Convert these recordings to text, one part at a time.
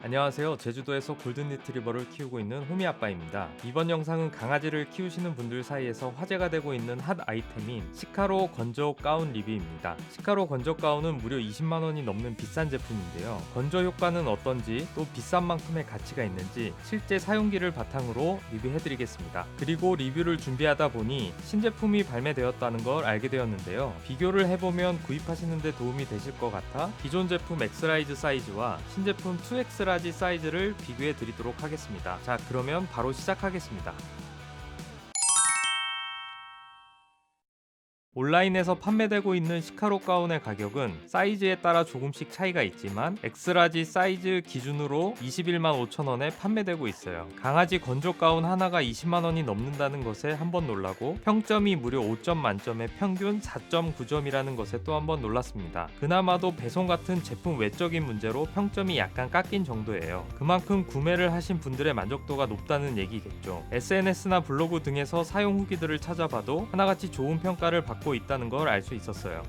안녕하세요. 제주도에서 골든 리트리버를 키우고 있는 호미 아빠입니다. 이번 영상은 강아지를 키우시는 분들 사이에서 화제가 되고 있는 핫 아이템인 시카로 건조 가운 리뷰입니다. 시카로 건조 가운은 무려 20만 원이 넘는 비싼 제품인데요. 건조 효과는 어떤지, 또 비싼 만큼의 가치가 있는지 실제 사용기를 바탕으로 리뷰해드리겠습니다. 그리고 리뷰를 준비하다 보니 신제품이 발매되었다는 걸 알게 되었는데요. 비교를 해보면 구입하시는 데 도움이 되실 것 같아 기존 제품 엑스라이즈 사이즈와 신제품 2X 라지 사이즈를 비교해 드리도록 하겠습니다. 자, 그러면 바로 시작하겠습니다. 온라인에서 판매되고 있는 시카로 가운의 가격은 사이즈에 따라 조금씩 차이가 있지만 엑스라지 사이즈 기준으로 21만 5천 원에 판매되고 있어요. 강아지 건조 가운 하나가 20만 원이 넘는다는 것에 한번 놀라고, 평점이 무려 5점 만점에 평균 4.9점이라는 것에 또 한번 놀랐습니다. 그나마도 배송 같은 제품 외적인 문제로 평점이 약간 깎인 정도예요. 그만큼 구매를 하신 분들의 만족도가 높다는 얘기겠죠. SNS나 블로그 등에서 사용 후기들을 찾아봐도 하나같이 좋은 평가를 받고 있다는 걸 알 수 있었어요.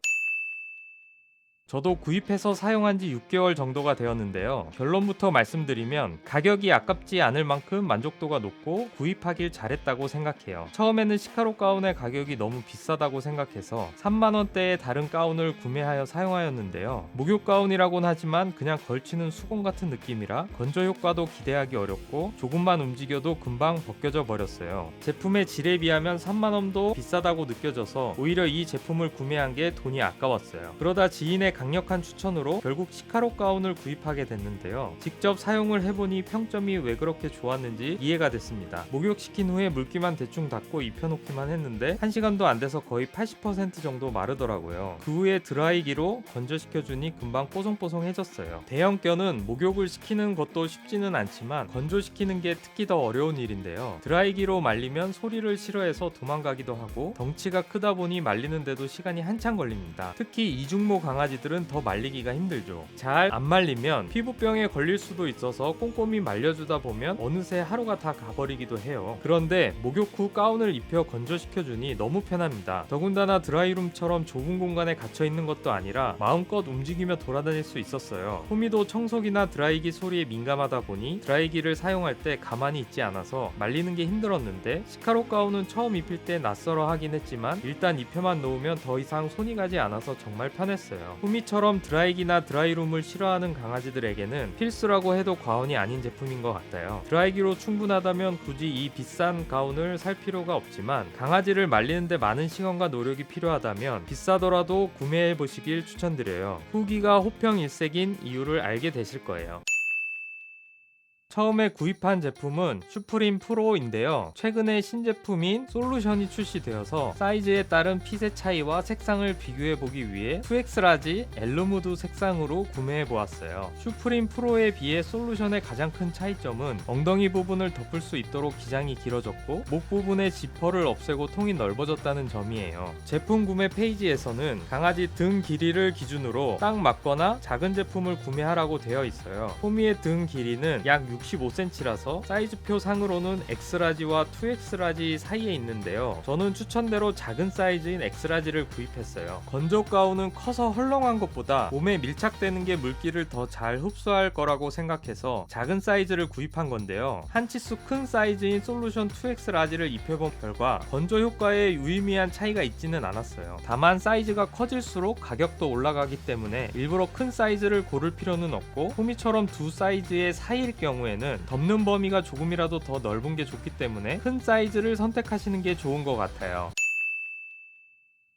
저도 구입해서 사용한 지 6개월 정도가 되었는데요. 결론부터 말씀드리면 가격이 아깝지 않을 만큼 만족도가 높고 구입하길 잘했다고 생각해요. 처음에는 시카로 가운의 가격이 너무 비싸다고 생각해서 3만 원대의 다른 가운을 구매하여 사용하였는데요. 목욕 가운이라고는 하지만 그냥 걸치는 수건 같은 느낌이라 건조 효과도 기대하기 어렵고, 조금만 움직여도 금방 벗겨져 버렸어요. 제품의 질에 비하면 3만 원도 비싸다고 느껴져서 오히려 이 제품을 구매한 게 돈이 아까웠어요. 그러다 지인의 강력한 추천으로 결국 시카로 가운을 구입하게 됐는데요. 직접 사용을 해보니 평점이 왜 그렇게 좋았는지 이해가 됐습니다. 목욕시킨 후에 물기만 대충 닦고 입혀놓기만 했는데 1시간도 안 돼서 거의 80% 정도 마르더라고요. 그 후에 드라이기로 건조시켜주니 금방 뽀송뽀송해졌어요. 대형견은 목욕을 시키는 것도 쉽지는 않지만 건조시키는 게 특히 더 어려운 일인데요. 드라이기로 말리면 소리를 싫어해서 도망가기도 하고, 덩치가 크다 보니 말리는데도 시간이 한참 걸립니다. 특히 이중모 강아지들은 더 말리기가 힘들죠. 잘 안 말리면 피부병에 걸릴 수도 있어서 꼼꼼히 말려주다 보면 어느새 하루가 다 가버리기도 해요. 그런데 목욕 후 가운을 입혀 건조시켜주니 너무 편합니다. 더군다나 드라이룸처럼 좁은 공간에 갇혀있는 것도 아니라 마음껏 움직이며 돌아다닐 수 있었어요. 호미도 청소기나 드라이기 소리에 민감하다 보니 드라이기를 사용할 때 가만히 있지 않아서 말리는 게 힘들었는데, 시카로 가운은 처음 입힐 때 낯설어 하긴 했지만 일단 입혀만 놓으면 더 이상 손이 가지 않아서 정말 편했어요. 호미처럼 드라이기나 드라이룸을 싫어하는 강아지들에게는 필수라고 해도 과언이 아닌 제품인 것 같아요. 드라이기로 충분하다면 굳이 이 비싼 가운을 살 필요가 없지만, 강아지를 말리는데 많은 시간과 노력이 필요하다면 비싸더라도 구매해보시길 추천드려요. 후기가 호평일색인 이유를 알게 되실 거예요. 처음에 구입한 제품은 슈프림 프로인데요. 최근에 신제품인 솔루션이 출시되어서 사이즈에 따른 핏의 차이와 색상을 비교해보기 위해 2X 라지 엘르무드 색상으로 구매해보았어요. 슈프림 프로에 비해 솔루션의 가장 큰 차이점은 엉덩이 부분을 덮을 수 있도록 기장이 길어졌고, 목 부분의 지퍼를 없애고 통이 넓어졌다는 점이에요. 제품 구매 페이지에서는 강아지 등 길이를 기준으로 딱 맞거나 작은 제품을 구매하라고 되어 있어요. 호미의 등 길이는 약 65cm라서 사이즈표 상으로는 X라지와 2X라지 사이에 있는데요. 저는 추천대로 작은 사이즈인 X라지를 구입했어요. 건조 가운은 커서 헐렁한 것보다 몸에 밀착되는 게 물기를 더 잘 흡수할 거라고 생각해서 작은 사이즈를 구입한 건데요. 한 치수 큰 사이즈인 솔루션 2X라지를 입혀본 결과 건조 효과에 유의미한 차이가 있지는 않았어요. 다만 사이즈가 커질수록 가격도 올라가기 때문에 일부러 큰 사이즈를 고를 필요는 없고, 호미처럼 두 사이즈의 사이일 경우에 덮는 범위가 조금이라도 더 넓은 게 좋기 때문에 큰 사이즈를 선택하시는 게 좋은 것 같아요.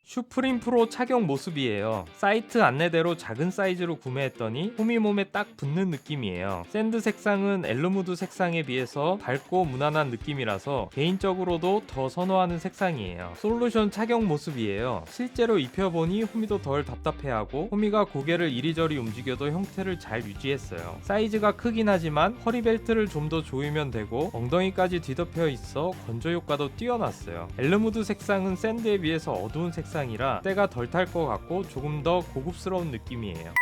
슈프림 프로 착용 모습이에요. 사이트 안내대로 작은 사이즈로 구매했더니 호미 몸에 딱 붙는 느낌이에요. 샌드 색상은 엘르무드 색상에 비해서 밝고 무난한 느낌이라서 개인적으로도 더 선호하는 색상이에요. 솔루션 착용 모습이에요. 실제로 입혀보니 호미도 덜 답답해하고, 호미가 고개를 이리저리 움직여도 형태를 잘 유지했어요. 사이즈가 크긴 하지만 허리벨트를 좀 더 조이면 되고, 엉덩이까지 뒤덮여 있어 건조 효과도 뛰어났어요. 엘르무드 색상은 샌드에 비해서 어두운 색상이라 때가 덜 탈 것 같고 조금 더 고급스러운 느낌이에요.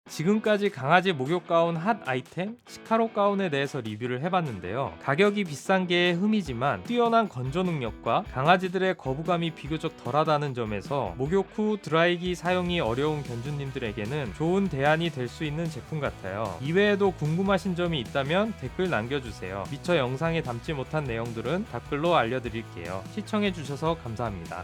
지금까지 강아지 목욕 가운 핫 아이템 시카로 가운에 대해서 리뷰를 해봤는데요. 가격이 비싼 게 흠이지만 뛰어난 건조 능력과 강아지들의 거부감이 비교적 덜하다는 점에서 목욕 후 드라이기 사용이 어려운 견주님들에게는 좋은 대안이 될 수 있는 제품 같아요. 이외에도 궁금하신 점이 있다면 댓글 남겨주세요. 미처 영상에 담지 못한 내용들은 댓글로 알려드릴게요. 시청해주셔서 감사합니다.